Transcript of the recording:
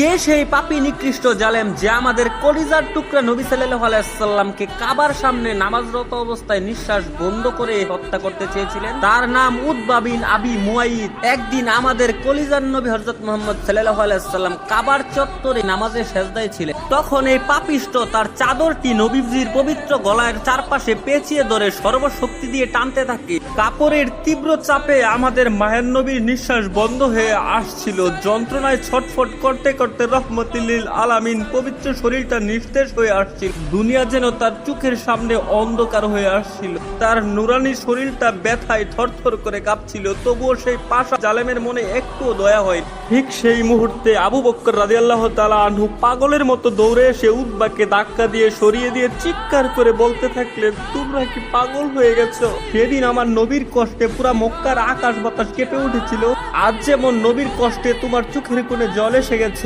কে সেই পাপী নিকৃষ্ট জালেম যে আমাদের কলিজার টুকরা নবী সাল্লাল্লাহু আলাইহি সাল্লামকে কাবার সামনে নামাজরত অবস্থায় নিঃশ্বাস বন্ধ করে হত্যা করতে চেয়েছিলেন? তার নাম উতবা বিন আবি মুয়াইদ। একদিন আমাদের কলিজার নবী হযরত মুহাম্মদ সাল্লাল্লাহু আলাইহি সাল্লাম কাবার চত্বরে নামাজে সেজদায় ছিলেন। তখন এই পাপিষ্ট তার চাদরটি নবীজির পবিত্র গলার চারপাশে পেঁচিয়ে ধরে সর্বশক্তি দিয়ে টানতে থাকে। কাপড়ের তীব্র চাপে আমাদের মায়ের নবীর নিঃশ্বাস বন্ধ হয়ে আসছিল। যন্ত্রণায় ছটফট করতে করতে রহমতুল্লিল আলামিন পবিত্র শরীরটা নিস্তেজ হয়ে আসছিল। দুনিয়া যেন তার চোখের সামনে অন্ধকার হয়ে আসছিল। তার নুরানি শরীরটা ব্যথায় থরথর করে কাঁপছিল। তবুও সেই পাশা জালেমের মনে একটুও দয়া হয়। ঠিক সেই মুহূর্তে আবু বকর রাদিয়াল্লাহু তাআলা আনহু পাগলের মতো দৌড়ে এসে উতবাকে ধাক্কা দিয়ে সরিয়ে দিয়ে চিৎকার করে বলতে থাকলেন, তোমরা কি পাগল হয়ে গেছো? সেদিন আমার নবীর কষ্টে পুরা মক্কার আকাশ বাতাস কেঁপে উঠেছিল। আজ যেমন নবীর কষ্টে তোমার চোখের কোণে জল এসে গেছে,